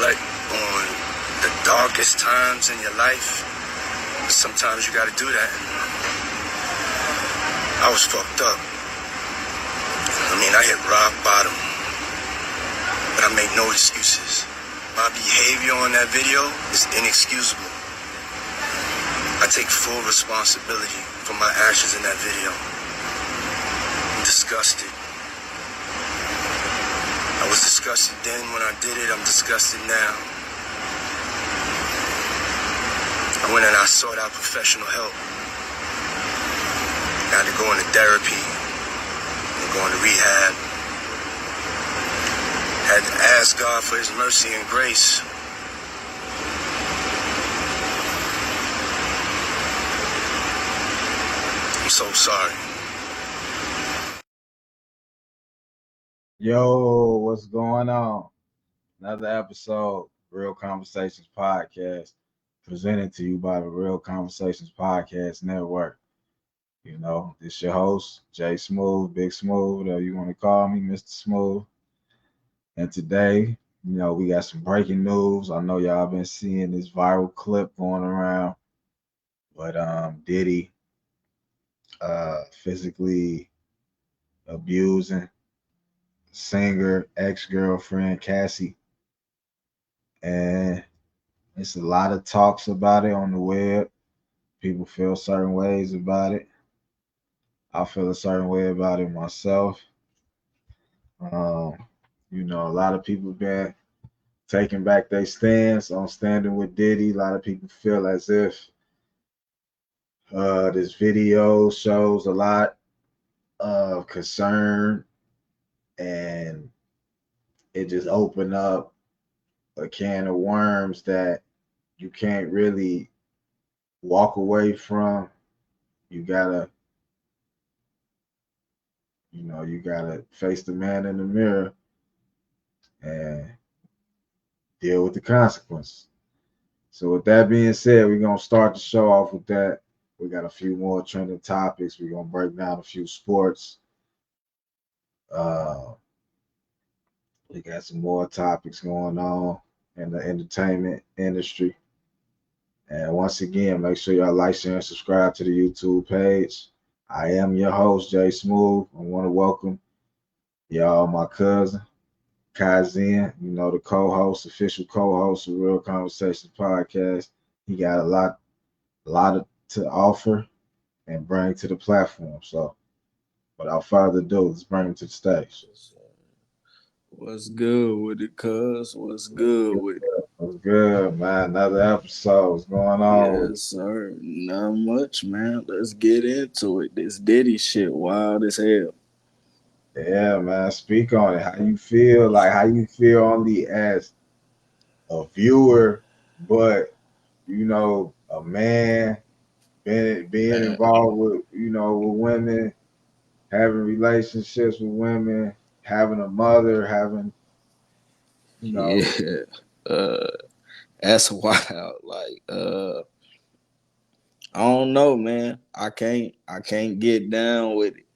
like on the darkest times in your life, sometimes you gotta do that. I was fucked up. I mean, I hit rock bottom, but I make no excuses. My behavior on that video is inexcusable. I take full responsibility for my actions in that video. I'm disgusted. I was disgusted then when I did it. I'm disgusted now. I went and I sought out professional help. Got to go into therapy and go into rehab. Had to ask God for his mercy and grace. I'm so sorry. Yo, what's going on? Another episode, Real Conversations Podcast, presented to you by the Real Conversations Podcast Network. You know, this your host, Jay Smooth, Big Smooth, whatever you want to call me, Mr. Smooth. And today, you know, we got some breaking news. I know y'all been seeing this viral clip going around, but Diddy physically abusing singer ex-girlfriend Cassie, and it's a lot of talks about it on the web. People feel certain ways about it. I feel a certain way about it myself. You know, a lot of people been taking back their stance on standing with Diddy. A lot of people feel as if this video shows a lot of concern, and it just opened up a can of worms that you can't really walk away from. You gotta face the man in the mirror and deal with the consequences. So with that being said, we're gonna start the show off with that. We got a few more trending topics. We're gonna break down a few sports. We got some more topics going on in the entertainment industry. And once again, make sure y'all like, share, and subscribe to the YouTube page. I am your host, Jay Smooth. I want to welcome y'all, my cousin, Ky.Xen, you know, the official co-host of Real Conversations Podcast. He got a lot to offer and bring to the platform. So without further ado, let's bring him to the stage. What's good with it, cuz? What's good with it? What's good, man? Another episode. What's going on? Yes, sir. Not much, man. Let's get into it. This Diddy shit wild as hell. Yeah, man. Speak on it. How you feel? Like, how you feel only as a viewer, but you know, a man being involved with, you know, with women, having relationships with women, having a mother, having, you know. Yeah. That's wild. Like, I don't know, man. I can't get down with it.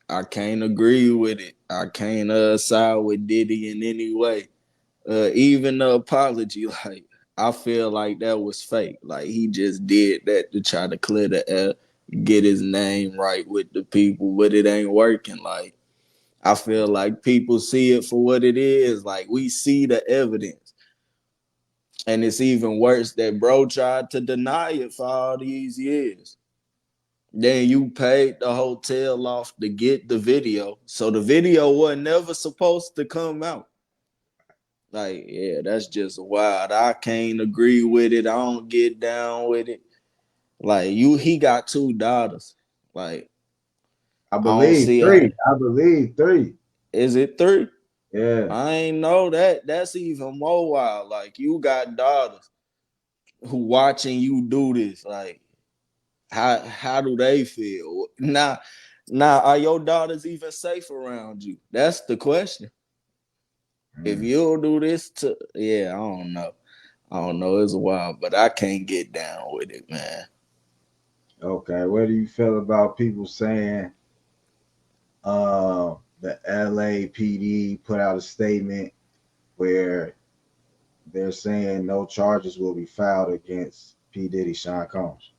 I can't agree with it. I can't side with Diddy in any way. Even the apology, like, I feel like that was fake. Like, he just did that to try to clear the air, get his name right with the people, but it ain't working. Like, I feel like people see it for what it is. Like, we see the evidence. And it's even worse that bro tried to deny it for all these years. Then you paid the hotel off to get the video. So the video wasn't never supposed to come out. Like, yeah, that's just wild. I can't agree with it. I don't get down with it. Like, he got 2 daughters. Like, I believe three. Is it 3? Yeah. I ain't know that. That's even more wild. Like, you got daughters who watching you do this. Like, how do they feel? Now, are your daughters even safe around you? That's the question. If you'll do this I don't know. It's wild, but I can't get down with it, man. Okay, what do you feel about people saying the LAPD put out a statement where they're saying no charges will be filed against P. Diddy, Sean Combs.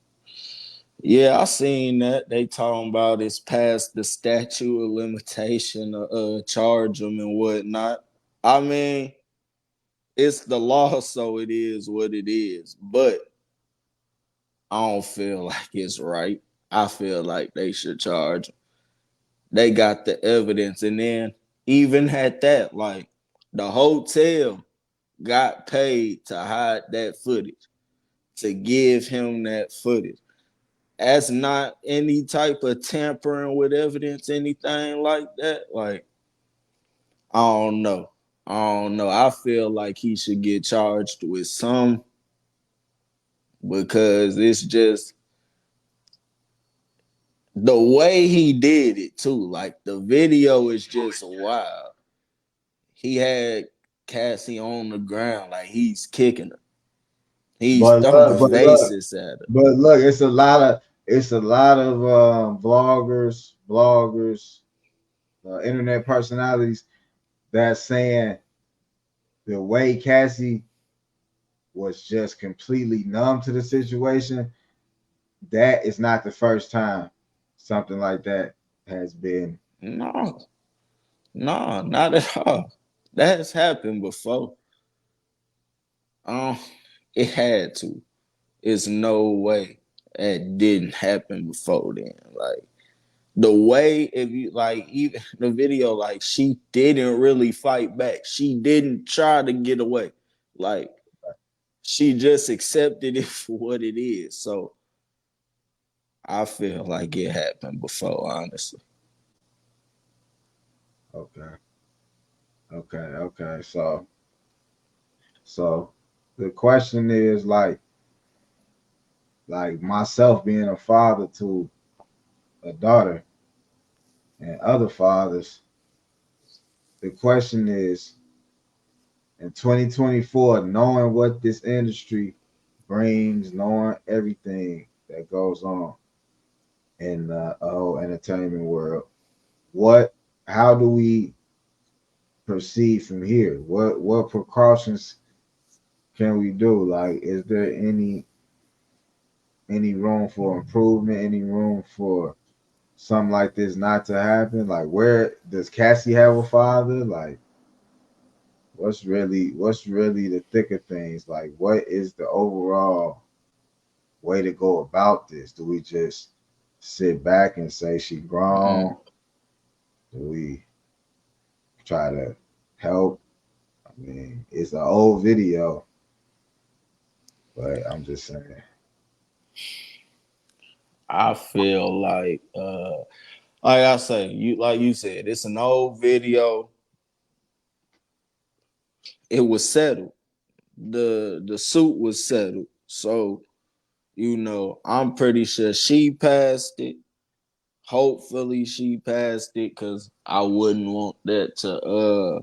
Yeah, I seen that. They talking about it's past the statute of limitation to charge them and whatnot. I mean, it's the law, so it is what it is. But I don't feel like it's right. I feel like they should charge them. They got the evidence. And then even at that, like the hotel got paid to hide that footage, to give him that footage. That's not any type of tampering with evidence, anything like that. Like, I don't know. I don't know. I feel like he should get charged with some because it's just the way he did it too. Like the video is just wild. He had Cassie on the ground like he's kicking her. He's But throwing look, but look, faces at her. but look, it's a lot of bloggers, internet personalities that's saying the way Cassie was just completely numb to the situation, that is not the first time something like that has been. No, no, not at all. That has happened before. Um, it had to. It's no way it didn't happen before then. Like the way if you like even the video, like she didn't really fight back. She didn't try to get away. Like she just accepted it for what it is. So I feel like it happened before, honestly. Okay, okay. So the question is like myself being a father to a daughter and other fathers, the question is in 2024, knowing what this industry brings, knowing everything that goes on in the whole entertainment world, what how do we proceed from here? What precautions can we do? Like, is there any room for improvement? Any room for something like this not to happen? Like, where does Cassie have a father? Like, what's really the thick of things? Like, what is the overall way to go about this? Do we just sit back and say she Mm-mm. grown? Do we try to help? I mean, it's an old video, but I'm just saying. I feel like I say, you said, it's an old video. It was settled. The suit was settled. So, I'm pretty sure she passed it. Hopefully she passed it because I wouldn't want that to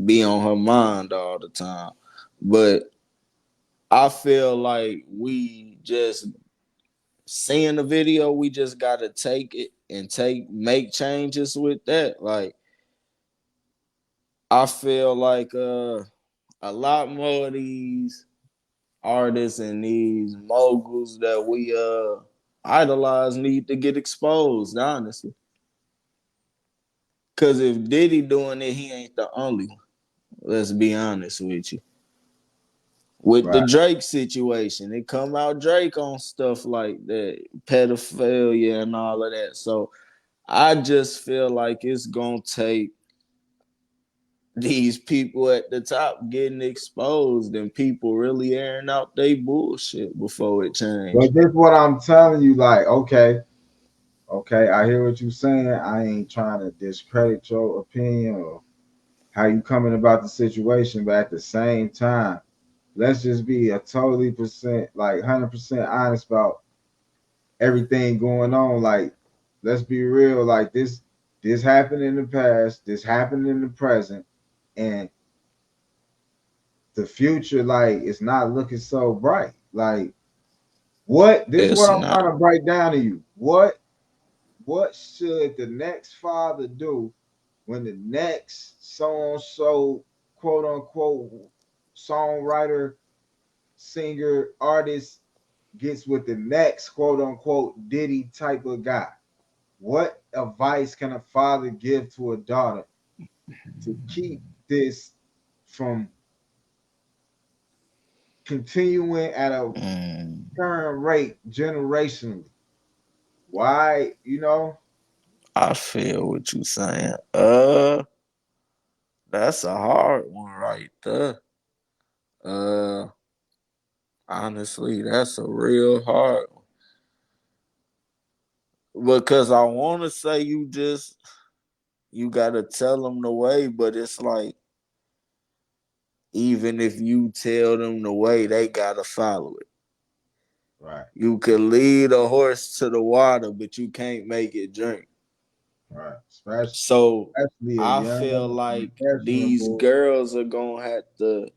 be on her mind all the time. But I feel like we just seeing the video, we just gotta take it and make changes with that. Like I feel like a lot more of these artists and these moguls that we idolize need to get exposed, honestly. Cause if Diddy doing it, he ain't the only one. Let's be honest with you. With the Right. Drake situation, it come out Drake on stuff like that, pedophilia and all of that. So I just feel like it's gonna take these people at the top getting exposed and people really airing out their bullshit before it changes. But this what I'm telling you, like, okay, I hear what you're saying. I ain't trying to discredit your opinion or how you coming about the situation, but at the same time, let's just be a totally percent, like 100% honest about everything going on. Like, let's be real. Like this happened in the past, this happened in the present, and the future, like, it's not looking so bright. Like, this is It's what I'm not. trying to break down to you. What should the next father do when the next so and so quote unquote songwriter, singer, artist gets with the next quote unquote Diddy type of guy. What advice can a father give to a daughter to keep this from continuing at a current rate generationally? Why, I feel what you saying. That's a hard one right there. Uh, Honestly, that's a real hard one. Because I want to say you gotta tell them the way, but it's like even if you tell them the way, they gotta follow it. Right, You could lead a horse to the water, but you can't make it drink. right. So Especially a I feel young, like these impressionable. girls are gonna have to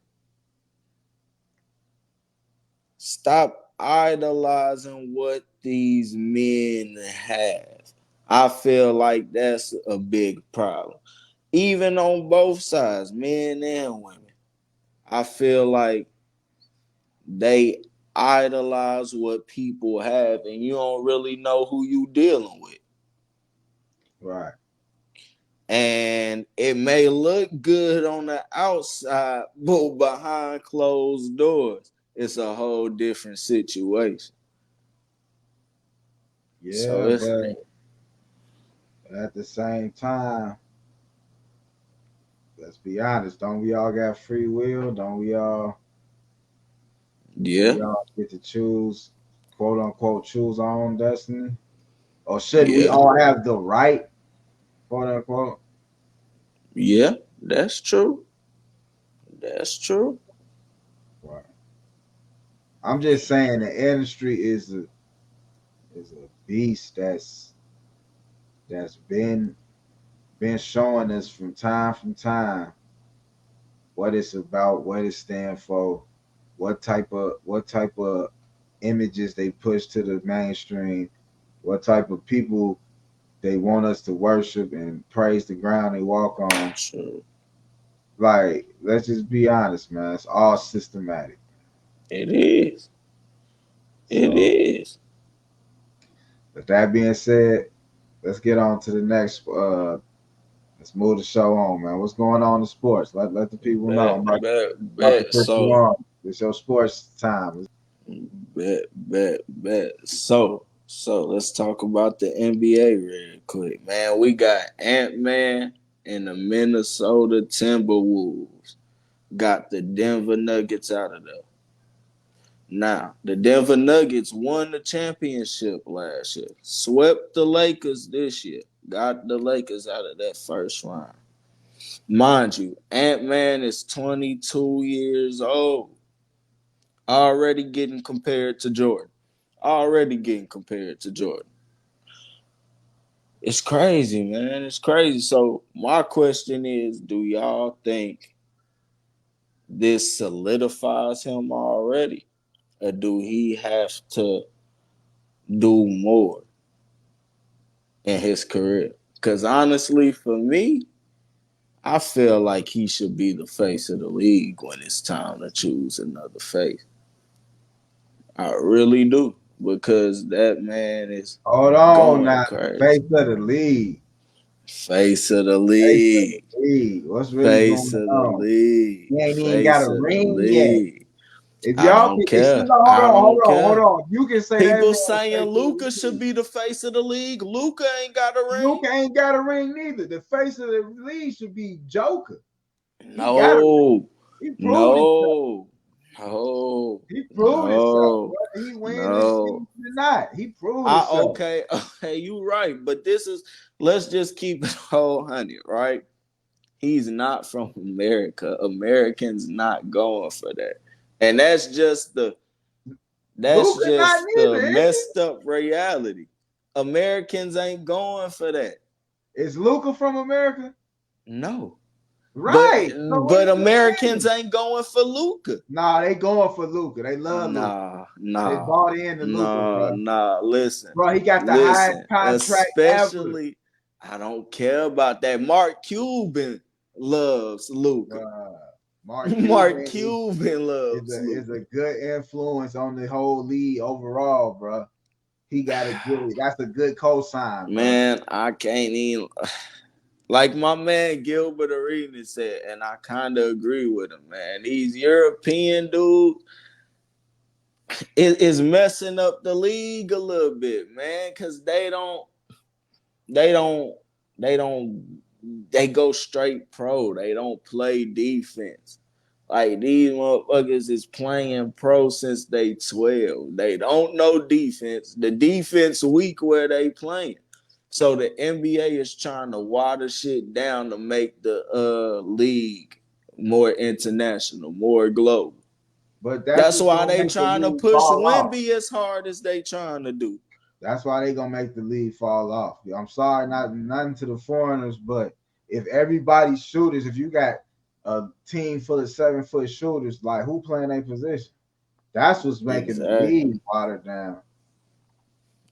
stop idolizing what these men have. I feel like that's a big problem. Even on both sides, men and women. I feel like they idolize what people have and you don't really know who you dealing with. Right. And it may look good on the outside, but behind closed doors, it's a whole different situation. So Yeah, it's but at the same time, let's be honest, don't we all got free will? Don't yeah, we all get to choose, quote unquote, choose our own destiny? Or should we yeah, all have the right, quote unquote? yeah. That's true. That's true. Right. I'm just saying the industry is a beast that's been showing us from time what it's about, what it stands for, what type of images they push to the mainstream, what type of people they want us to worship and praise the ground they walk on. True. Like, let's just be honest, man. It's all systematic. It is. It So, is. with that being said, let's get on to the next. Let's move the show on, man. What's going on in sports? Let the people know. Bet, I'm bet, about to bet. put you So on. It's your sports time. Bet. So let's talk about the NBA real quick, man. We got Ant-Man and the Minnesota Timberwolves got the Denver Nuggets out of there. Now, the Denver Nuggets won the championship last year, swept the Lakers this year, got the Lakers out of that first round. Mind you, Ant-Man is 22 years old, already getting compared to Jordan. Already getting compared to Jordan. It's crazy, man. It's crazy. So my question is, do y'all think this solidifies him already? Or do he have to do more in his career? Because honestly, for me, I feel like he should be the face of the league when it's time to choose another face. I really do. Because that man is Hold on going now. crazy. Face of the league. Face of the Face of league. the league. What's really Face going of the on? league. He ain't even got Face a of the ring yet. league. If I y'all don't can, it's care. no, hold I on, hold don't on, hold care. on. You can say that People man saying face of the Luca should league. be the face of the league. Luca ain't got a ring. Luka ain't got a ring neither. The face of the league should be Joker. He got a ring. No. He proved himself. No. No. He proved himself. No. Whether he win this No. season or not, he proved I himself. okay, you right. But this is let's just keep it whole hundred, right? He's not from America. Americans not going for that. And that's Luka not just the neither, is messed up reality. Americans ain't going for that. he? Is Luka from America? No. But Right. So what but are you Americans saying? ain't going for Luca. Nah, they going for Luka. They love Luka. Nah, They nah, bought into Luka, nah, bro. nah. Listen, Bro, he got the highest listen. contract ever. Especially, I don't care about that. Mark Cuban loves Luca. Bruh. Mark Mark Cuban Cuban loves is Luka. a good influence on the whole league overall, bro. He got a good. That's a good cosign, bro. Man, I can't even. Like my man Gilbert Arenas said, and I kind of agree with him, man. These European dudes is messing up the league a little bit, man, because they don't, they don't, they go straight pro. They don't play defense. Like these motherfuckers is playing pro since they 12. They don't know defense. The defense weak where they playing. So the NBA is trying to water shit down to make the league more international, more global. But that's That's what's why gonna they make the trying to league push fall off. Wemby as hard as they trying to do. That's why they gonna make the league fall off. I'm sorry, nothing to the foreigners, but if everybody's shooters, if you got a team full of 7-foot shooters, like who playing a position? That's what's making the Exactly. league watered down.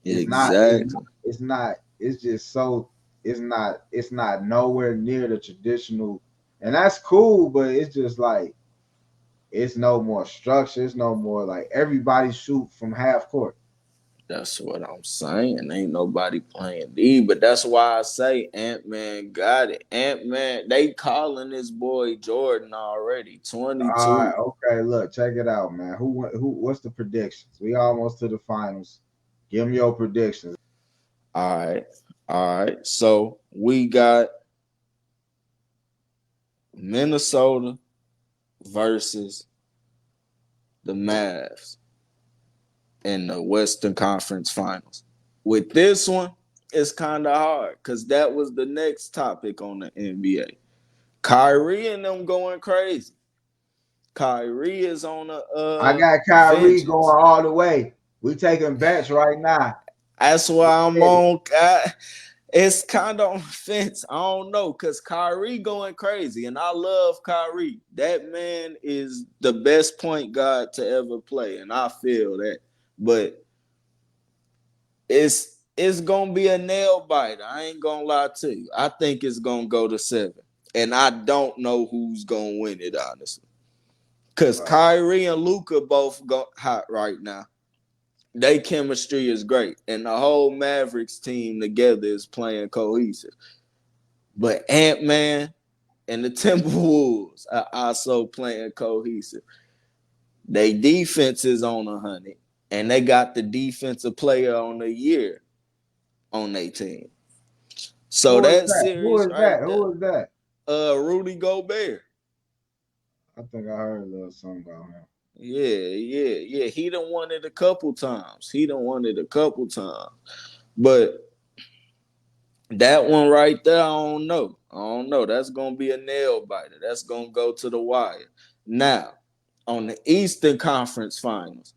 It's not. It's not. Exactly. It's not. It's just so. It's not. It's not nowhere near the traditional, and that's cool. But it's just like it's no more structure. It's no more like everybody shoot from half court. That's what I'm saying. Ain't nobody playing D, but that's why I say Ant-Man got it. Ant-Man, they calling this boy Jordan already, All right. 22. Okay. Look. Check it out, man. Who? What's the predictions? We almost to the finals. Give me your predictions. All right. All right. So we got Minnesota versus the Mavs in the Western Conference Finals. With this one, it's kind of hard because that was the next topic on the NBA. Kyrie and them going crazy. Kyrie is on a I got Kyrie vengeance. going all the way. We taking bets right now. That's why I'm on. It's kind of on the fence. I don't know because Kyrie going crazy, and I love Kyrie. That man is the best point guard to ever play, and I feel that. But it's gonna be a nail biter. I ain't gonna lie to you. I think it's gonna go to 7, and I don't know who's gonna win it honestly. Because Right. Kyrie and Luka both go hot right now. Their chemistry is great, and the whole Mavericks team together is playing cohesive. But Ant-Man and the Timberwolves are also playing cohesive. They defense is on 100, and they got the defensive player on the year on their team. So Who is that that? Who series is right that? there, Who is that? Rudy Gobert. I think I heard a little something about him. Yeah. He done won it a couple times. But that one right there, I don't know. That's gonna be a nail biter. That's gonna go to the wire. Now, on the Eastern Conference Finals,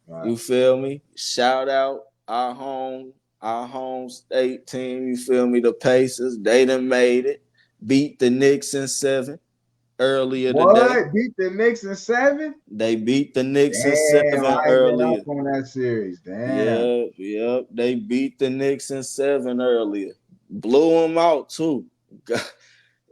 Right. you feel me? Shout out our home state team. You feel me? The Pacers, they done made it. Beat the Knicks in 7 earlier today. What? Beat the Knicks in 7? They beat the Knicks in Damn, 7 I ain't been up earlier. on that series. Damn. Yep. They beat the Knicks in 7 earlier. Blew them out too.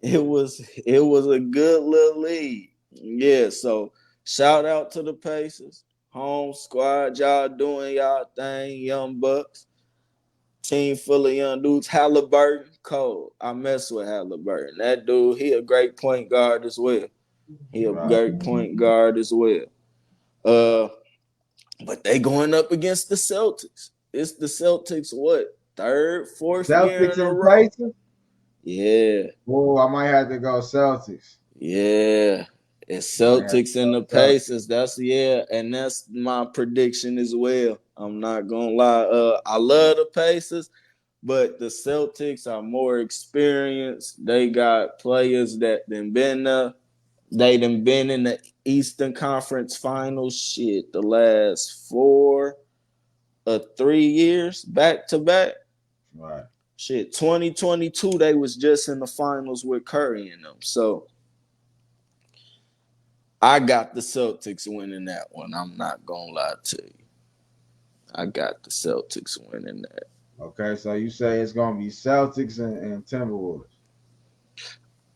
It was a good little lead. Yeah, so shout out to the Pacers. Home squad, y'all doing y'all thing, young bucks. Team full of young dudes. Halliburton, Cole. I mess with Halliburton. That dude, he a great point guard as well. He a Right. great point guard as well. Uh, but they going up against the Celtics. It's the Celtics, what, third, fourth year Celtics in a and row? Pacers? Yeah. Oh, I might have to go Celtics. Yeah. It's I might have to Celtics and the go Celtics. Pacers. And that's my prediction as well. I'm not gonna lie. I love the Pacers, but the Celtics are more experienced. They got players that done been there. They done been in the Eastern Conference Finals shit the last 3 years back to back. Right. Shit, 2022 they was just in the finals with Curry and them. So I got the Celtics winning that one. I'm not gonna lie to you. I got the Celtics winning that. Okay, so you say it's gonna be Celtics and Timberwolves.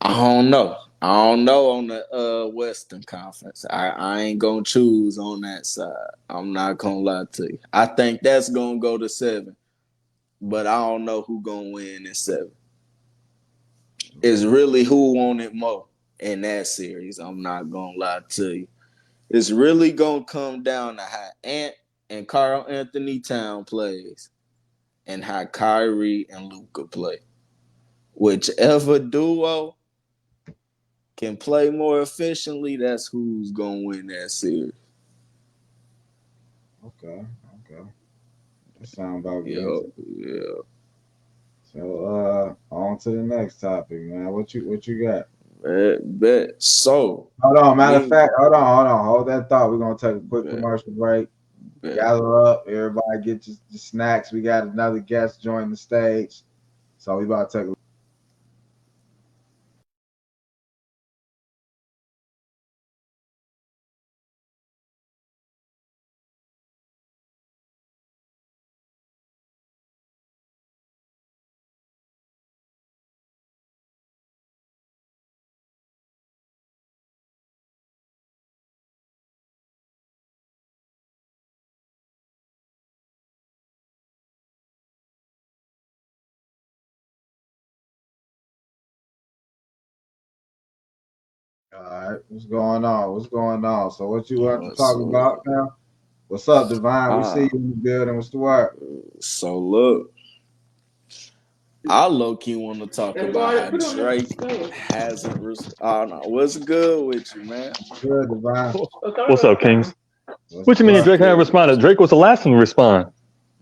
I don't know. I don't know on the Western Conference. I ain't gonna choose on that side. I'm not gonna lie to you. I think that's gonna go to 7, but I don't know who gonna win in 7. It's really who won it more in that series. I'm not gonna lie to you. It's really gonna come down to how Ant and Karl Anthony Town plays and how Kyrie and Luka play. Whichever duo can play more efficiently, that's who's gonna win that series. Okay. That sounds about good. Yeah. So on to the next topic, man. What you got? Bet. So Hold on. Matter of fact, hold on. Hold that thought. We're gonna take a quick commercial break. Bet. Gather up, everybody get your snacks. We got another guest join the stage. So we about to take a All right, what's going on? So what you want to talk about now? What's up, Divine? We see you in the building. What's the word? So look, I low-key want to talk about how Drake hasn't responded. What's good with you, man? Good, Divine. What's up, Kings? What you mean Drake hasn't responded? Drake was the last one to respond.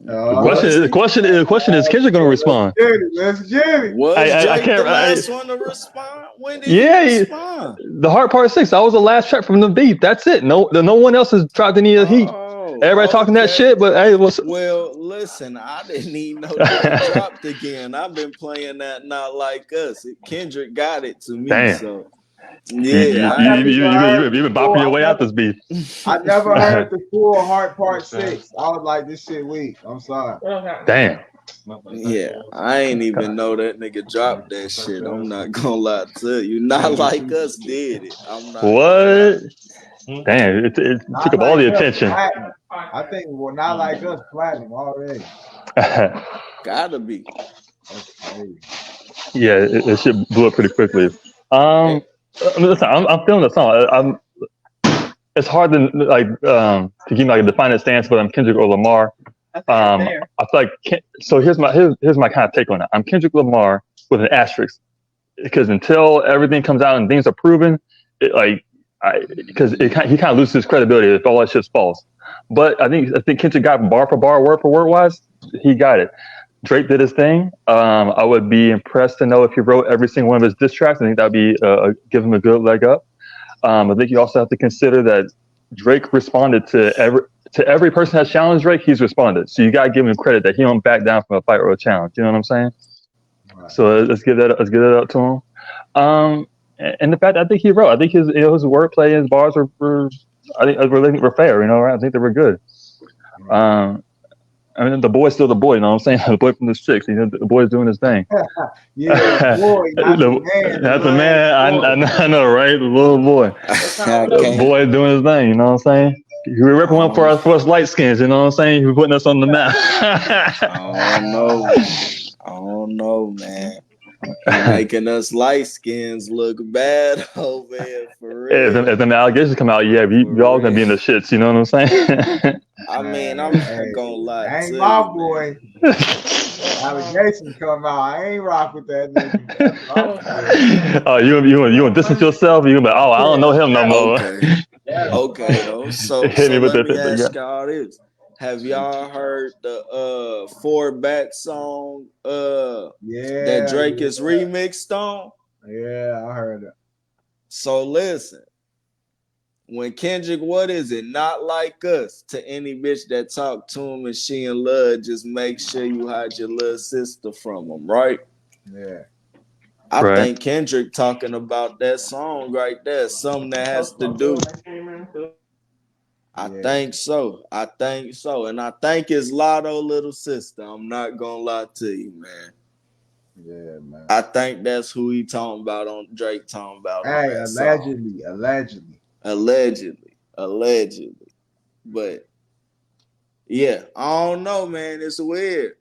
The question is Kendrick going to respond? Let's get it. Was Drake the last one to respond? When did he respond? The Hard Part 6. That was the last track from the beat. That's it. No one else has dropped any of the heat. Everybody talking that shit, but hey, well, listen, I didn't even know that it dropped again. I've been playing that Not Like Us. Kendrick got it to me. Damn. So yeah, you've been bopping your way out this beat. I never heard the full Hard Part 6. I was like, this shit weak. I'm sorry. Damn. Yeah, I ain't even know that nigga dropped that shit. I'm not gonna lie to you. Not Like Us did it. I'm not. What? Damn, it took up all the attention. I think Not Like Us platinum already. Gotta be. Yeah, it shit blew up pretty quickly. Listen, I'm feeling the song. It's hard to to give me like a definite stance, whether I'm Kendrick or Lamar. I feel like so. Here's my kind of take on it. I'm Kendrick Lamar with an asterisk because until everything comes out and things are proven, he kind of loses his credibility if all that shit's false. But I think Kendrick got bar for bar, word for word wise, he got it. Drake did his thing. I would be impressed to know if he wrote every single one of his diss tracks. I think that'd be give him a good leg up. I think you also have to consider that Drake responded to every person that's challenged Drake. He's responded, so you gotta give him credit that he don't back down from a fight or a challenge. You know what I'm saying? Right. So let's give that up to him. And the fact I think he wrote, I think his wordplay and his bars were fair. You know, right? I think they were good. I mean, the boy's still the boy, you know what I'm saying? The boy from the 6, you know, the boy's doing his thing. Yeah, boy, that's the man. I know, right? The little boy. The boy doing his thing, you know what I'm saying? He was repping one for us light skins, you know what I'm saying? He was putting us on the map. I don't know, man. Making us light skins look bad over here, for real. If the allegations come out, yeah, we all gonna be in the shits, you know what I'm saying? I mean, I'm not gonna lie. I ain't my boy. Allegations come out. I ain't rock with that nigga. Oh, you want to distance yourself? You gonna be, I don't know him no more. Okay, though. So let me ask y'all this. Have y'all heard the 4 Back song that Drake is remixed on? Yeah, I heard it. So listen, when Kendrick, what is it? Not Like Us. To any bitch that talk to him and she in love, just make sure you hide your little sister from him, right? Yeah. I think Kendrick talking about that song right there, something that has to do. I think so. And I think it's Lotto little sister. I'm not gonna lie to you, man. Yeah, man. I think that's who he talking about on Drake talking about on Hey, that song. Allegedly. But yeah, I don't know, man. It's weird.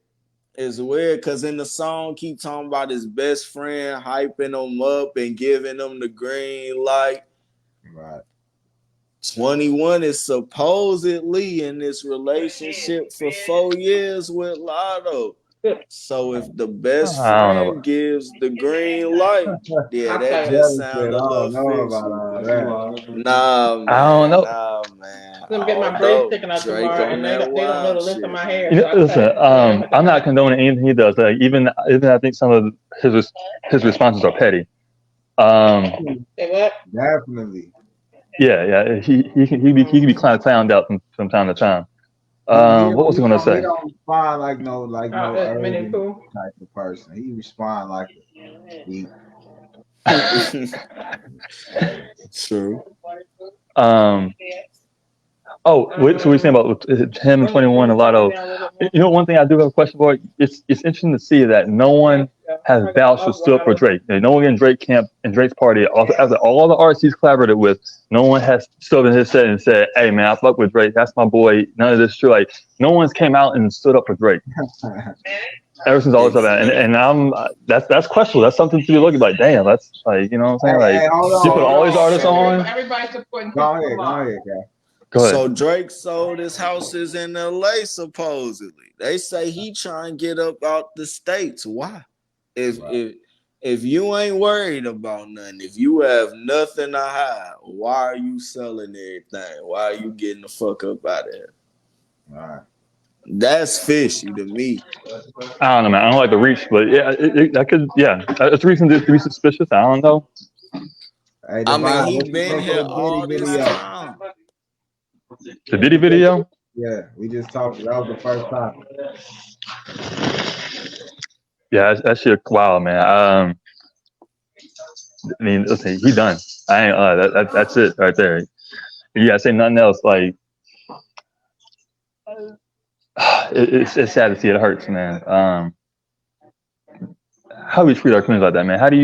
It's weird because in the song, keep talking about his best friend hyping him up and giving him the green light. Right. 21 is supposedly in this relationship for 4 years with Lotto. So if the best I don't know. friend gives the green light, yeah, that just sounds a I little don't know about fishy. all that. Nah, I don't know. man. I'm gonna I get my don't braids know. taken out Drake tomorrow, on and that they don't know the wild length of shit. my hair. You So know, I listen, cut it. I'm not condoning anything he does. Like even I think some of his responses are petty. Say what? Definitely. Yeah. He can be kind of clowned out from time to time. He What was I he gonna don't he say? don't respond like no That's Minnie urban Pooh. type of person. He respond like he True. Oh, wait, so we're saying about him and 21 and Lotto. You know, one thing I do have a question for. It's interesting to see that no one has vouched or stood up for Drake. No one in Drake camp and Drake's party, after all the artists he's collaborated with, no one has stood in his set and said, "Hey man, I fuck with Drake. That's my boy." None of this true. Like no one's came out and stood up for Drake. Ever since all this stuff, and I'm that's questionable. That's something to be looking like. Damn, that's like you know what I'm saying. Like you put all these artists on. Everybody's supporting. Go ahead, guy. Go ahead. So Drake sold his houses in LA supposedly. They say he trying to get up out the States. Why? If you ain't worried about nothing, if you have nothing to hide, why are you selling everything? Why are you getting the fuck up out of here? Right. That's fishy to me. I don't know, man. I don't like the reach, but yeah, I could. Yeah, it's reason to be suspicious. I don't know. Hey, I mean, Divine, he what you been think of here the Diddy all this video? time. The Diddy video. Yeah, we just talked. That was the first topic. Yeah, that shit. Wow, man. I mean, listen, he done. I ain't. That's it right there. You gotta say nothing else. Like, it's sad to see. It hurts, man. How do we treat our queens like that, man? How do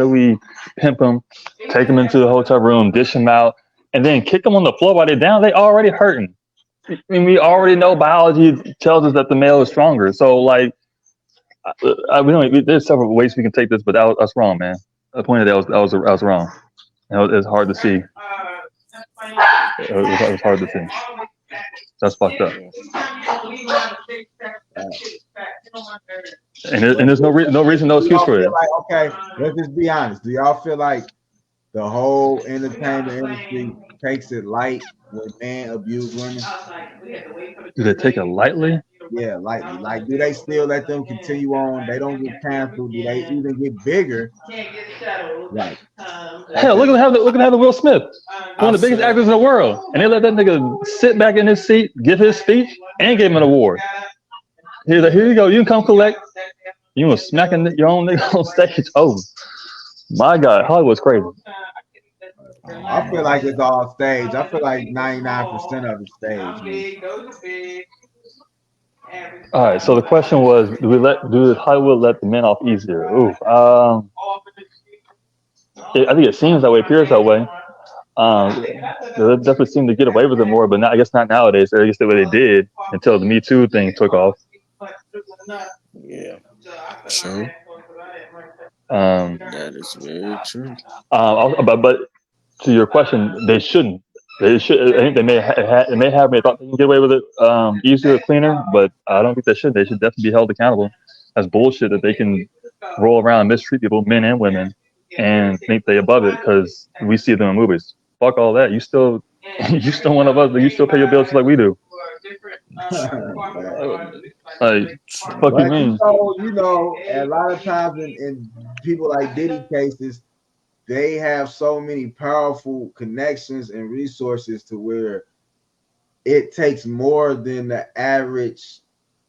we pimp them, take them into the hotel room, dish them out, and then kick them on the floor while they're down? They already hurting. I mean, we already know biology tells us that the male is stronger. So, like, there's several ways we can take this, but that's wrong, man. The point of that was wrong. It's hard to see. It was hard to see. That's fucked up. And there's no reason, no excuse for it. Like, okay, let's just be honest. Do y'all feel like the whole entertainment industry takes it light when men abuse women? Do they take it lightly? Yeah, lightly. Like, do they still let them continue on? They don't get canceled. Do they even get bigger? Right. Hell, look at how the Will Smith, one of the biggest actors in the world, and they let that nigga sit back in his seat, give his speech, and give him an award. He's like, here you go, you can come collect. You was smacking your own nigga on stage. Oh my God, Hollywood's crazy. I feel like it's all stage. I feel like 99% of it's stage. All right, so the question was, do Hollywood let the men off easier? Ooh, I think it seems that way, appears that way. They definitely seem to get away with it more, but I guess not nowadays. I guess the way they did until the Me Too thing took off. Yeah, true. That is very true. But to your question, they shouldn't. They should. I think they may have. They thought they can get away with it easier, cleaner, but I don't think they should. They should definitely be held accountable. That's bullshit that they can roll around and mistreat people, men and women, and think they above it because we see them in movies. Fuck all that. You still one of us. You still pay your bills just like we do. Like, fuck you mean? You know, a lot of times in people like Diddy cases, they have so many powerful connections and resources to where it takes more than the average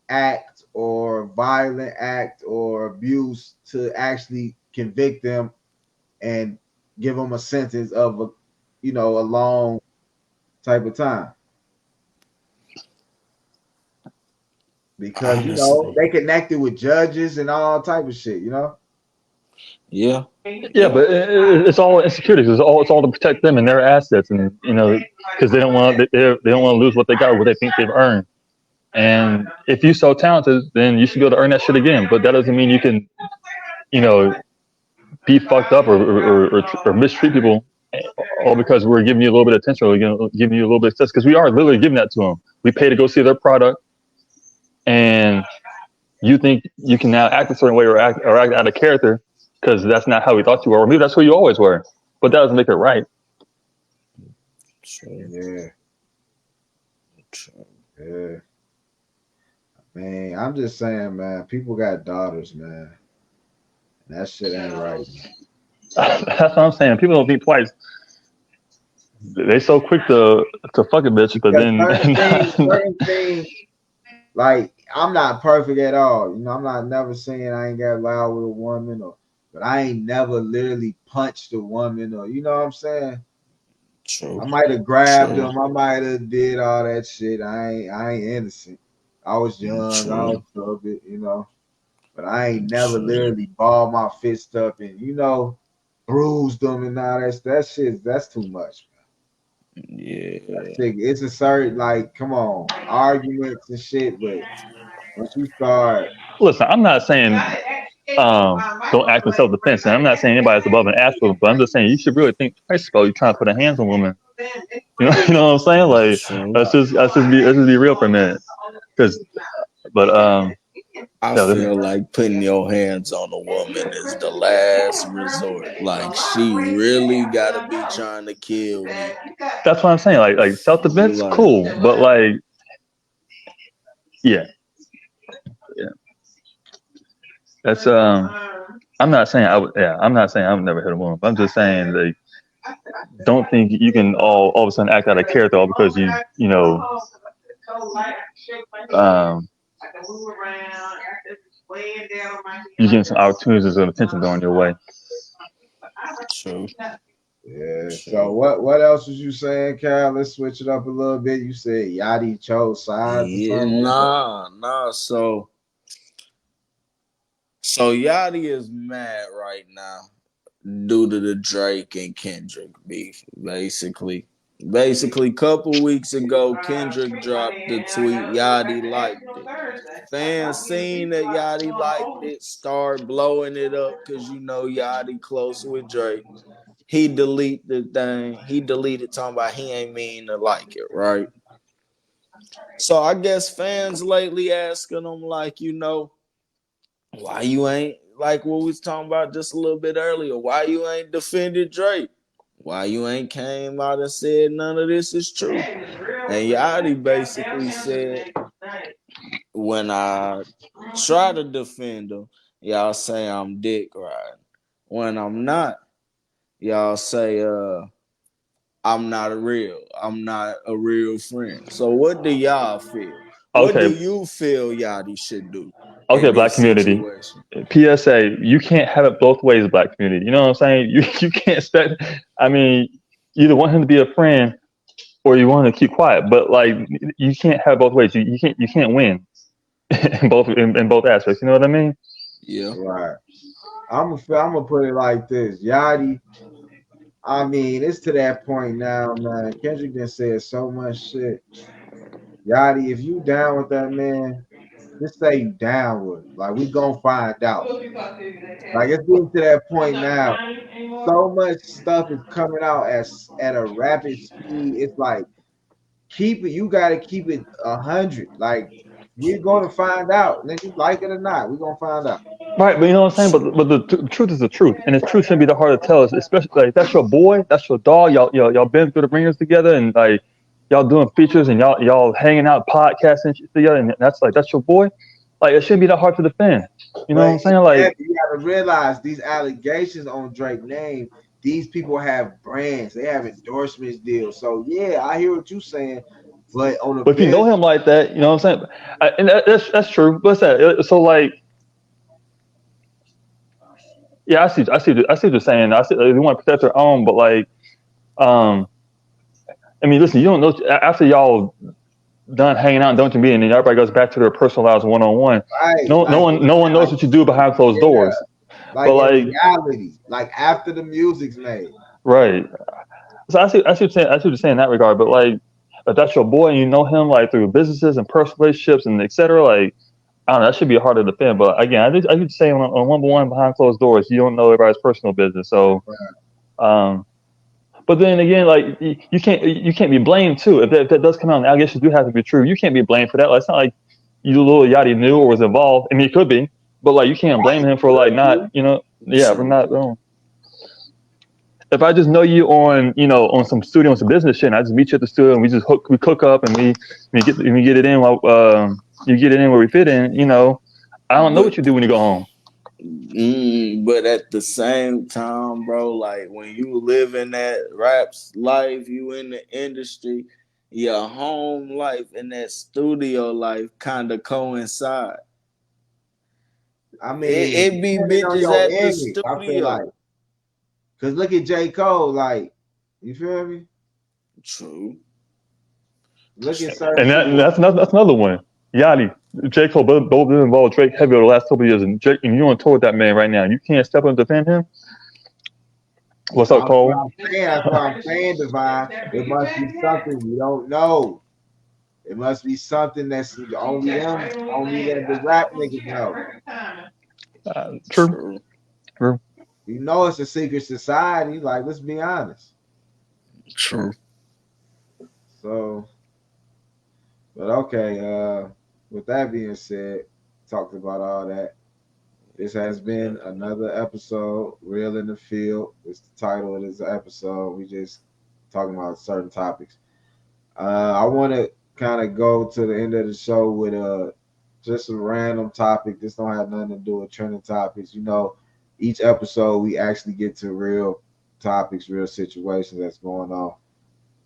act or violent act or abuse to actually convict them and give them a sentence of a long type of time. because Honestly, they connected with judges and all type of shit. yeah. Yeah, but it's all insecurities. It's all to protect them and their assets, and because they don't want they don't want to lose what they got or what they think they've earned. And if you're so talented, then you should be able to earn that shit again. But that doesn't mean you can, you know, be fucked up or mistreat people all because we're giving you a little bit of attention or giving you a little bit of success, because we are literally giving that to them. We pay to go see their product, and you think you can now act a certain way or act out of character because that's not how we thought you were, or maybe that's who you always were. But that doesn't make it right. True. Yeah. Man, I'm just saying, man, people got daughters, man. That shit ain't right. That's what I'm saying. People don't think twice. They so quick to fuck a bitch, but Because then certain things, like, I'm not perfect at all. I'm not never saying I ain't got loud with a woman, but I ain't never literally punched a woman, or you know what I'm saying? True. I might have grabbed them, I might have did all that shit. I ain't innocent. I was young, I was stupid, but I ain't never literally balled my fist up and bruised them and all that shit. That's too much, man. Yeah. It's a certain, like, come on, arguments and shit, but once you start, listen, I'm not saying don't act in self-defense, and I'm not saying anybody's above an asshole, but I'm just saying you should really think twice about you trying to put a hands on women. You know what I'm saying? Like, let's just be real for a minute, I feel like putting your hands on a woman is the last resort. Like, she really gotta be trying to kill me. That's what I'm saying. Like self-defense, cool, but like, yeah. That's I'm not saying I would. Yeah, I'm not saying I would never hit a woman. But I'm just saying, like, don't think you can all of a sudden act out of character all because you getting some opportunities and attention going your way. True. Yeah. So what else was you saying, Cal? Let's switch it up a little bit. You said Yachty chose sides or something. Nah. So Yachty is mad right now due to the Drake and Kendrick beef. Basically, a couple weeks ago, Kendrick dropped the tweet. Yachty liked it. Fans seen that Yachty liked it, start blowing it up because Yachty close with Drake. He deleted the thing. He deleted talking about he ain't mean to like it, right? So I guess fans lately asking him, like, why you ain't, like what we was talking about just a little bit earlier, why you ain't defended Drake? Why you ain't came out and said none of this is true? And Yachty basically said, when I try to defend him, y'all say I'm dick riding. When I'm not, y'all say I'm not a real friend. So what do y'all feel? What do you feel Yachty should do? Okay, black community. Situation? PSA, you can't have it both ways, black community. You know what I'm saying? You can't expect, I mean, you either want him to be a friend or you want him to keep quiet. But like, you can't have it both ways. You can't win in both aspects. You know what I mean? Yeah. Right. I'm gonna put it like this. Yachty, I mean, it's to that point now, man. Kendrick done said so much shit. Yachty, if you down with that man, just say you down with it. Like, we gonna find out. Like, it's getting to that point now. So much stuff is coming out at a rapid speed. It's like, keep it. You gotta keep it 100. Like, we're gonna find out. Then you like it or not, we're gonna find out. Right, but you know what I'm saying. But the truth is the truth, and the truth shouldn't be that hard to tell. Especially like that's your boy, that's your dog. Y'all been through the ringers together, and like y'all doing features, and y'all hanging out, podcasting and shit together, and that's your boy. Like, it shouldn't be that hard to defend. You know what I'm saying? Like, you gotta realize these allegations on Drake's name. These people have brands, they have endorsements deals. So yeah, I hear what you're saying, but if you know him like that, you know what I'm saying. And that's true. What's that? So like. Yeah, I see what you're saying. I see they want to protect their own, but like, I mean, listen, you don't know after y'all done hanging out and doing to me, and then everybody goes back to their personal lives one on one. Right. No, Like, no one knows what you do behind closed doors. like But in like, reality, like after the music's made. right. So I see what you're saying in that regard. But like, if that's your boy and you know him like through businesses and personal relationships and etc., like I don't know, that should be hard to defend. But again, I just say on 1-1 behind closed doors, you don't know everybody's personal business. So, um, but then again, like you can't be blamed too if that does come out and allegations do have to be true. You can't be blamed for that. Like, it's not like you little Yachty knew or was involved. I mean, it could be, but like you can't blame him for like not, for not. If I just know you on, on some studio and some business shit, and I just meet you at the studio and we cook up and we get it in while you get it in where we fit in, I don't know what you do when you go home. But at the same time, bro, like when you live in that raps life, you in the industry, your home life and that studio life kind of coincide. I mean, it be bitches at the studio. I feel like, cause look at J. Cole, like, you feel me? True. Look at certain. And that's another one. Yachty, J. Cole both been involved with Drake heavy over the last couple of years, and you're on tour with that man right now. You can't step up and defend him. What's up, Cole? That's what I'm saying, Divine. It must be something we don't know. It must be something that's only that the rap niggas know. True. You know it's a secret society. Like, let's be honest. True. So, but okay. With that being said, talked about all that. This has been another episode, Real in the Field. It's the title of this episode. We just talking about certain topics. I want to kind of go to the end of the show with just a random topic. This don't have nothing to do with trending topics. Each episode we actually get to real topics, real situations that's going on.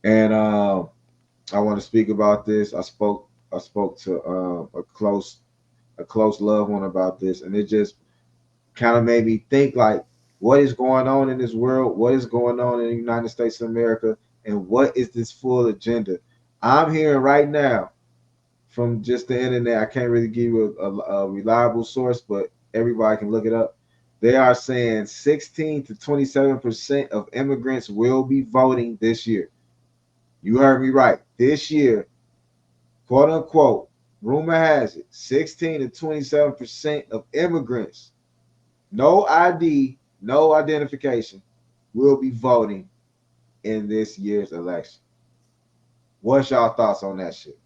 And I want to speak about this. I spoke to a close loved one about this, and it just kind of made me think, like, what is going on in this world? What is going on in the United States of America? And what is this full agenda? I'm hearing right now from just the internet. I can't really give you a reliable source, but everybody can look it up. They are saying 16 to 27% of immigrants will be voting this year. You heard me right. This year, quote unquote, rumor has it, 16 to 27% of immigrants, no ID, no identification, will be voting in this year's election. What's y'all thoughts on that shit?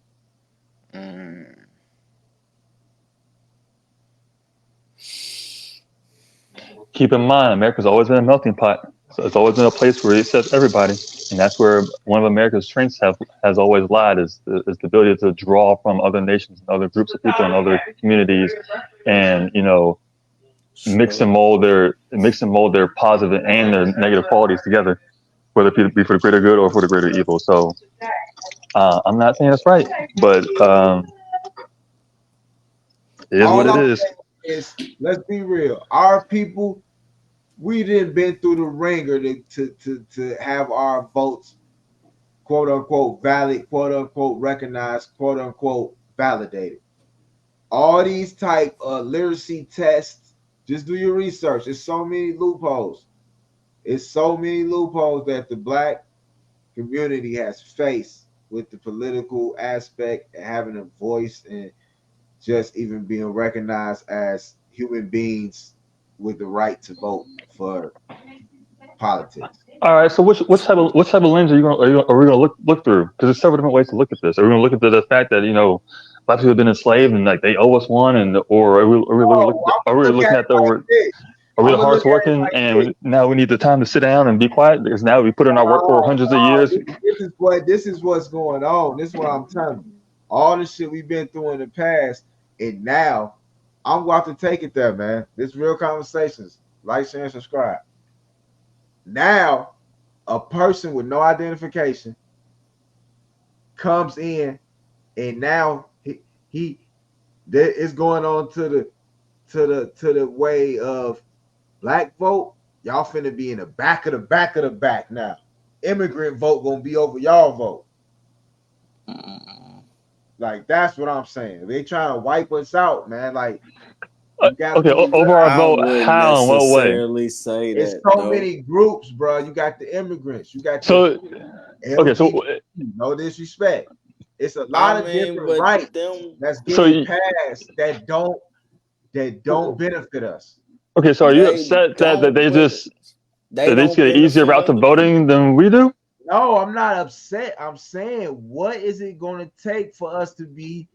Keep in mind, America's always been a melting pot. So it's always been a place where it accepts everybody, and that's where one of America's strengths has always lied is the ability to draw from other nations, and other groups of people, and other communities, and mix and mold their positive and their negative qualities together, whether it be for the greater good or for the greater evil. So I'm not saying that's right, but it is what it is. Let's be real. Our people, we didn't been through the ringer to have our votes, quote unquote, valid, quote unquote, recognized, quote unquote, validated. All these type of literacy tests, just do your research. There's so many loopholes. It's so many loopholes that the black community has faced with the political aspect and having a voice and just even being recognized as human beings with the right to vote for politics. All right. So which type of lens are we going to look through? Because there's several different ways to look at this. Are we going to look at the fact that black people have been enslaved and like they owe us one, or are we looking at are we the hardest working and now we need the time to sit down and be quiet because now we put in our work for hundreds of years? This is what's going on. This is what I'm telling you. All the shit we've been through in the past, and now I'm going to have to take it there, man. This real conversations. Like, share, and subscribe. Now, a person with no identification comes in, and now he is going on to the way of black vote. Y'all finna be in the back of the back now. Immigrant vote gonna be over y'all vote. Like that's what I'm saying. They trying to wipe us out, man. Like you gotta Okay, really over our I vote, wouldn't how and what way? necessarily say it's that so though. many groups, bro. You got the immigrants, you got the So, okay, so LGBT, no disrespect. It's a I lot of mean, different but rights them that's so getting passed that don't benefit us. okay, so are you they upset that don't, they but just they get don't an easier benefit route to other people. voting than we do? No, I'm not upset. I'm saying, what is it going to take for us to be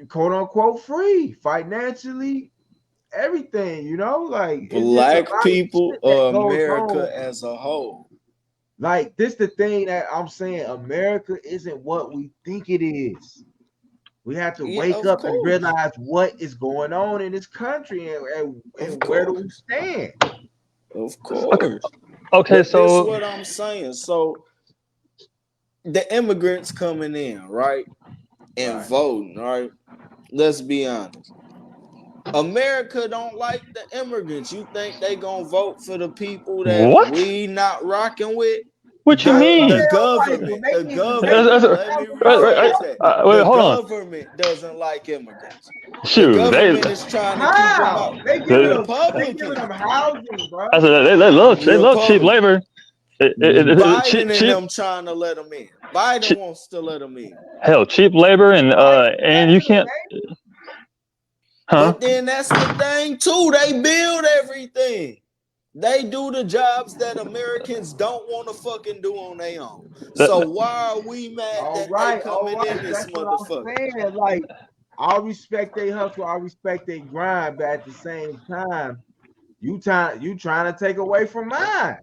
quote unquote free financially? Everything, you know, like it's just a Black lot of people shit that or goes on. America as a whole. Like this, the thing that I'm saying, America isn't what we think it is. We have to Yeah, wake of up and course. realize what is going on in this country Of and where do we course. stand. Of Okay, course. okay, But this is so what I'm saying. So the immigrants coming in, right? And Right. voting, right? Let's be honest. America don't like the immigrants. You think they gonna vote for the people that what? we not rocking with? What you How the The mean? hell like government, the government. Let me rephrase that. Wait, The hold on. government doesn't like immigrants. The Shoot, government is trying to keep them How out. they, they giving them Republicans, housing, bro? I said they love cheap Republicans. labor. Biden and Cheap, them trying to let them in. Biden cheap, wants to let them in. hell, cheap labor Right, and you can't, huh? But then that's the thing too. They build everything. They do the jobs that Americans don't want to fucking do on their own. That, So why are we mad that they all coming in right. this That's what I'm motherfucker? saying. Like, I respect they hustle, I respect they grind, but at the same time, you trying to take away from mine.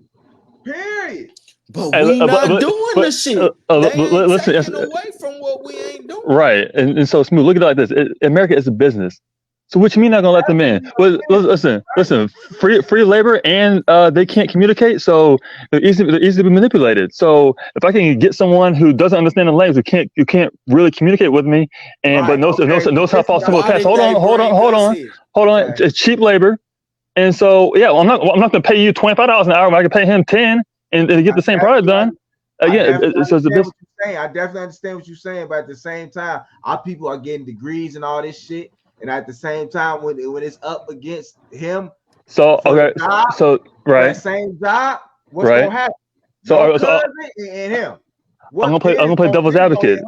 Period. But we not doing the shit. They ain't listen, taking away from what we ain't doing. right, and so Smooth. Look at it like this: America is a business. So what you mean not gonna let them in? Well, listen. Free labor, and they can't communicate, so they're easy to be manipulated. So if I can get someone who doesn't understand the language, who can't really communicate with me, and but Right. knows how far someone Why pass. did they bring us here? Hold on. Okay. It's cheap labor, and so yeah, well, I'm not gonna pay you $25 an hour, but I can pay him 10 and get the same product done. Again, it's a business. I definitely understand what you're saying, but at the same time, our people are getting degrees and all this shit. And at the same time, when it's up against him, so okay, job, so right, that same job, what's right. gonna happen? So, Your cousin and him. I'm gonna play devil's advocate.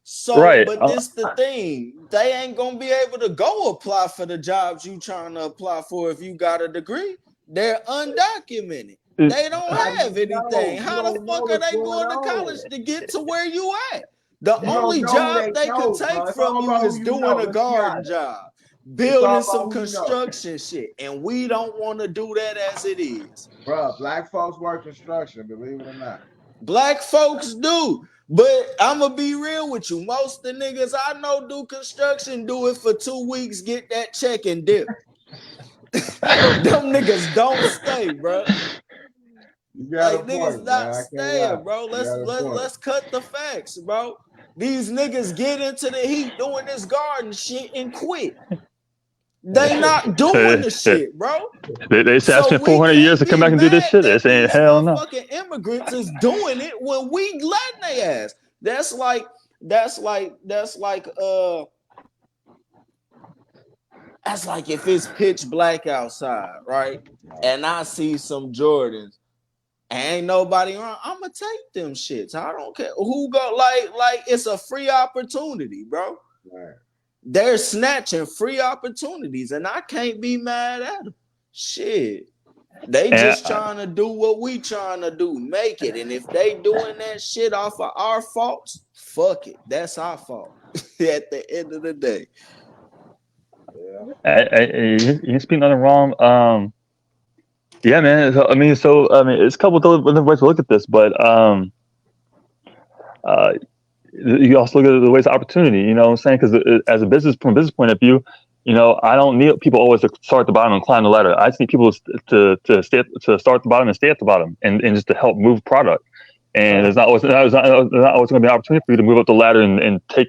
So, right. but this the thing. They ain't gonna be able to go apply for the jobs you trying to apply for if you got a degree. They're undocumented. They don't have anything. How the fuck are they going to college to get to where you at? The only job they could take from you is doing a garden job, building some construction shit. And we don't want to do that as it is. Bro, black folks work construction, believe it or not. Black folks do. But I'm going to be real with you. Most of the niggas I know do construction, do it for 2 weeks, get that check and dip. Them niggas don't stay, bro. Like niggas not staying, bro. Let's cut the facts, bro. These niggas get into the heat doing this garden shit and quit. They not doing the shit, bro. They asked me 400 years to come back and do this shit. They're saying hell no. Fucking immigrants is doing it when we letting their ass. That's like if it's pitch black outside, right? And I see some Jordans. Ain't nobody around. I'ma take them shits. I don't care who go. Like it's a free opportunity, bro. Right. They're snatching free opportunities, and I can't be mad at them. Shit, they just trying to do what we trying to do, make it. And if they doing that shit off of our faults, fuck it. That's our fault. At the end of the day, you speak nothing wrong. Yeah, man. It's a couple of different ways to look at this, but you also look at the ways of opportunity. You know what I'm saying? Because as from a business point of view, I don't need people always to start at the bottom and climb the ladder. I just need people to start at the bottom and stay at the bottom, and just to help move product. And there's not always going to be an opportunity for you to move up the ladder and take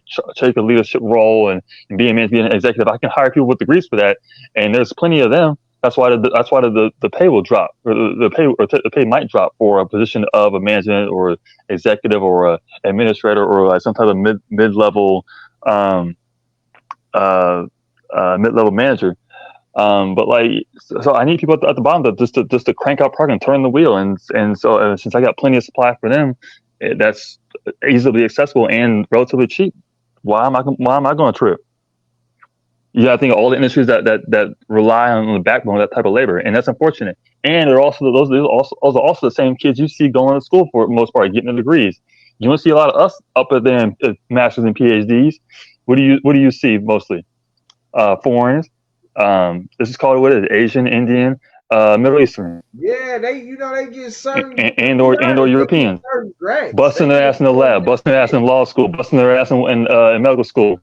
a leadership role and be an executive. I can hire people with degrees for that, and there's plenty of them. the pay will drop, or the pay might drop for a position of a management or executive or a administrator or like some type of mid level um, mid level manager. But like, so I need people at the bottom just to crank out product and turn the wheel, and so since I got plenty of supply for them, that's easily accessible and relatively cheap. Why am I going to trip? You got to think of all the industries that rely on the backbone of that type of labor, and that's unfortunate. And they're also those are also the same kids you see going to school for the most part, getting their degrees. You don't see a lot of us up there in masters and PhDs. What do you see mostly? Foreigners. This is called what is it? Asian, Indian, Middle Eastern. Yeah, they get certain and or they get Europeans certain grants. busting their ass in the lab, busting their ass in law school, busting their ass in medical school.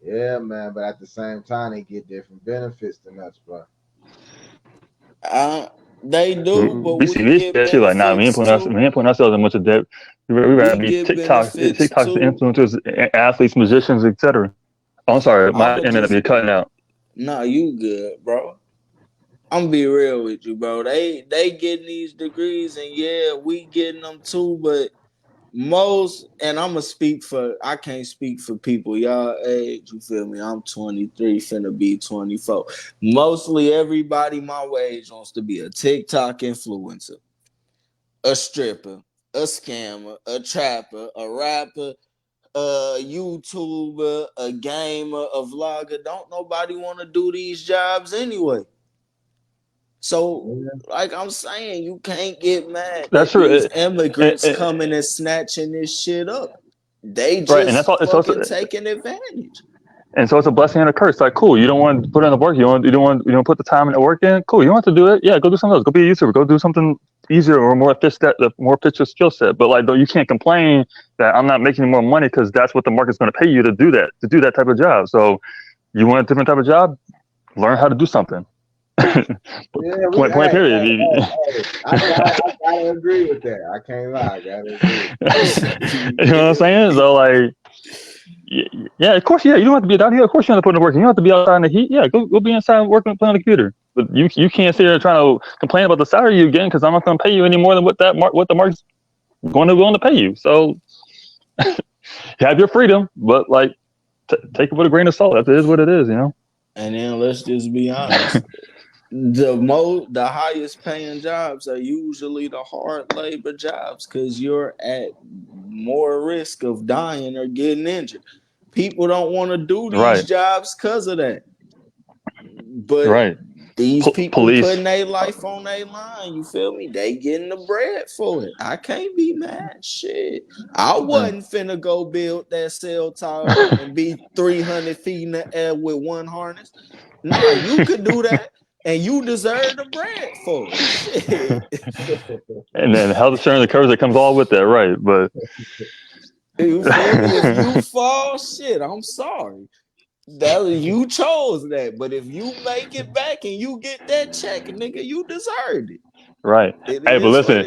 Yeah, man, but at the same time, they get different benefits than us, bro. They do, but We see this shit like, nah, we ain't putting ourselves in much of debt. We rather be TikTok influencers, athletes, musicians, etc. Oh, I'm sorry, my internet be cutting out. Nah, you good, bro. I'm gonna be real with you, bro. They getting these degrees, and yeah, we getting them too, but most, and I'm gonna I can't speak for people y'all age, you feel me? I'm 23, finna be 24. Mostly everybody my age wants to be a TikTok influencer, a stripper, a scammer, a trapper, a rapper, a YouTuber, a gamer, a vlogger. Don't nobody want to do these jobs anyway. So, like I'm saying, you can't get mad That's that true. these immigrants coming and snatching this shit up. They just right, and that's all, fucking taking advantage. And so it's a blessing and a curse. Like, cool, you don't want to put in the work. You don't put the time and the work in. Cool, you don't have to do it. Yeah, go do something else. Go be a YouTuber. Go do something easier or more fit your skill set. But like, though, you can't complain that I'm not making more money because that's what the market's going to pay you to do that type of job. So, you want a different type of job? Learn how to do something. Point period. I gotta agree with that. I can't lie. I gotta agree. You know what I'm saying? So like, yeah, of course, yeah. You don't have to be down here. Of course, you have to put in the work. You don't have to be outside in the heat. Yeah, go be inside working playing on the computer. But you can't sit there trying to complain about the salary you're getting because I'm not going to pay you any more than what the market's going to pay you. So you have your freedom, but like take it with a grain of salt. That is what it is, you know. And then let's just be honest. The highest paying jobs are usually the hard labor jobs because you're at more risk of dying or getting injured. People don't want to do these jobs because of that. But these people putting their life on their line, you feel me? They getting the bread for it. I can't be mad. Shit. I wasn't finna go build that cell tower and be 300 feet in the air with one harness. Nah, you could do that. And you deserve the bread for it. Shit. And then health insurance and coverage that comes all with that, right? But you feel me? If you fall, shit, I'm sorry. You chose that. But if you make it back and you get that check, nigga, you deserved it. Right. Hey, but listen,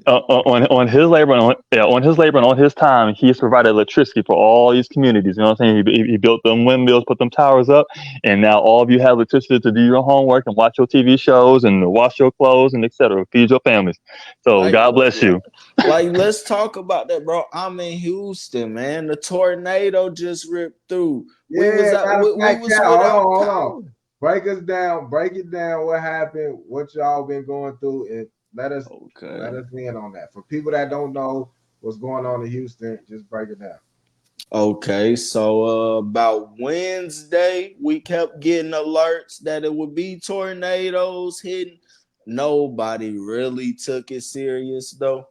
on his labor and on his time, he has provided electricity for all these communities. You know what I'm saying? He built them windmills, put them towers up, and now all of you have electricity to do your homework and watch your TV shows and wash your clothes and etc. Feed your families. So God bless you. Like, let's talk about that, bro. I'm in Houston, man. The tornado just ripped through. Yeah, hold on. Break it down. What happened? What y'all been going through? And let us in on that. For people that don't know what's going on in Houston, just break it down. Okay, so about Wednesday, we kept getting alerts that it would be tornadoes hitting. Nobody really took it serious though.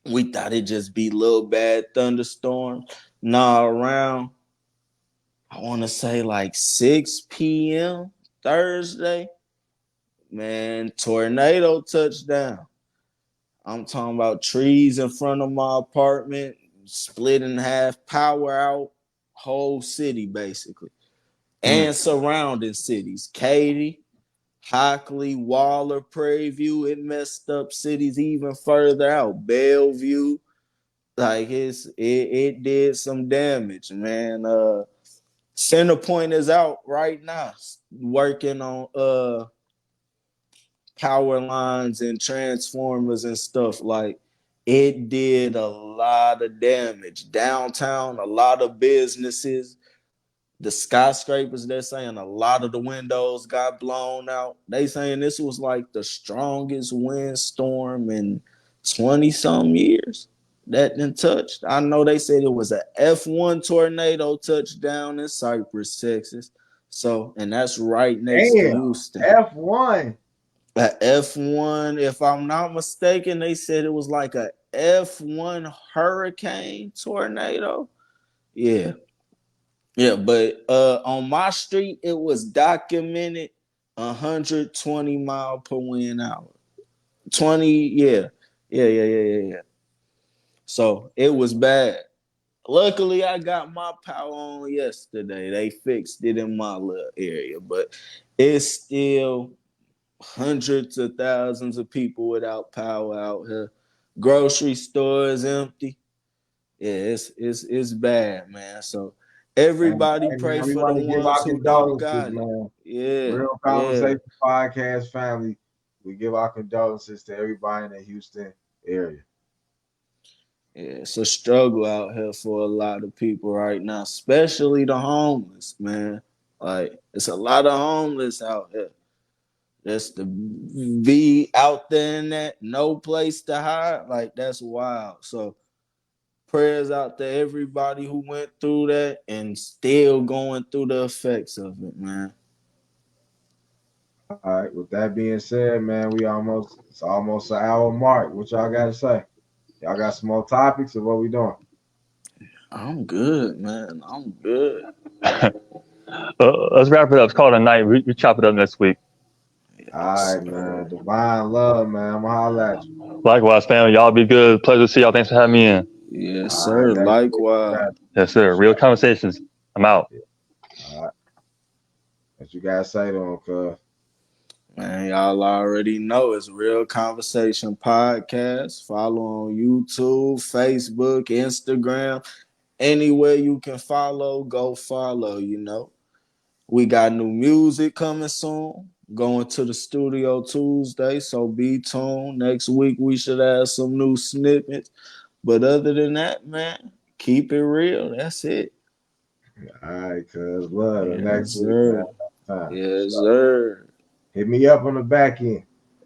We thought it'd just be little bad thunderstorms. Nah, around I want to say like 6 p.m. Thursday, man, tornado touchdown. I'm talking about trees in front of my apartment, split in half, power out, whole city basically. And surrounding cities, Katy, Hockley, Waller, Prairie View, it messed up cities even further out, Bellevue. Like it did some damage, man. Centerpoint is out right now, working on power lines and transformers and stuff. Like, it did a lot of damage downtown. A lot of businesses, the skyscrapers, they're saying a lot of the windows got blown out. They saying this was like the strongest windstorm in 20-some years that done touched. I know they said it was a F1 tornado touchdown in Cypress, Texas. So, and that's right next to Damn, Houston. F1. A F1, if I'm not mistaken, they said it was like a F1 hurricane tornado. Yeah. Yeah, but on my street, it was documented 120 mile per wind hour. 20, yeah. So it was bad. Luckily, I got my power on yesterday. They fixed it in my little area, but it's still hundreds of thousands of people without power out here. Grocery stores empty. Yeah, it's bad, man. So everybody Hey, pray man, we for the want to give ones our who don't condolences, got it. man. Yeah, Real yeah, Conversation Podcast family. We give our condolences to everybody in the Houston area. yeah. It's a struggle out here for a lot of people right now, especially the homeless, man. Like, it's a lot of homeless out here. Just to be out there in that no place to hide, like, that's wild. So prayers out to everybody who went through that and still going through the effects of it, man. All right. With that being said, man, it's almost an hour mark. What y'all got to say? Y'all got some more topics or what we doing? I'm good, man. I'm good. Let's wrap it up. It's called a night. We chop it up next week. All right, man. Divine love, man. I'm gonna holler at you. Likewise, family. Y'all be good. Pleasure to see y'all. Thanks for having me in. Yes, All right. sir. Likewise. Yes, sir. Real conversations. I'm out. All right. What you guys say to him, cuz? Man, y'all already know it's Real Conversation Podcast. Follow on YouTube, Facebook, Instagram. Anywhere you can follow, go follow, you know. We got new music coming soon. Going to the studio Tuesday, so be tuned. Next week we should have some new snippets. But other than that, man, keep it real. That's it. All right, cuz. Love the next Yes, week, man. sir. Time. Yes, So, sir. hit me up on the back end.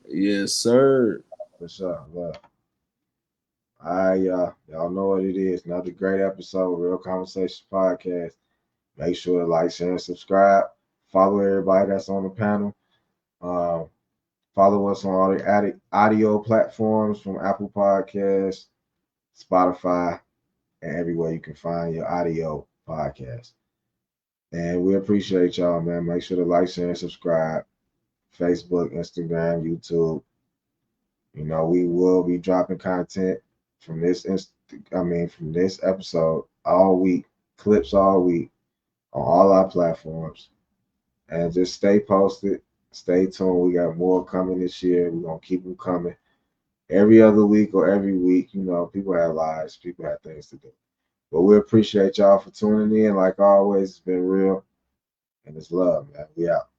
Yes, sir. For sure. Love. All right, y'all. Y'all know what it is. Another great episode, Real Conversation Podcast. Make sure to like, share, and subscribe. Follow everybody that's on the panel. Follow us on all the audio platforms from Apple Podcasts, Spotify, and everywhere you can find your audio podcast. And we appreciate y'all, man. Make sure to like, share, and subscribe. Facebook, Instagram, YouTube. You know, we will be dropping content from from this episode all week, clips all week on all our platforms. And just stay posted, stay tuned. We got more coming this year. We're gonna keep them coming every other week or every week. You know, people have lives, people have things to do. But we appreciate y'all for tuning in. Like always, it's been real and it's love, man. We out.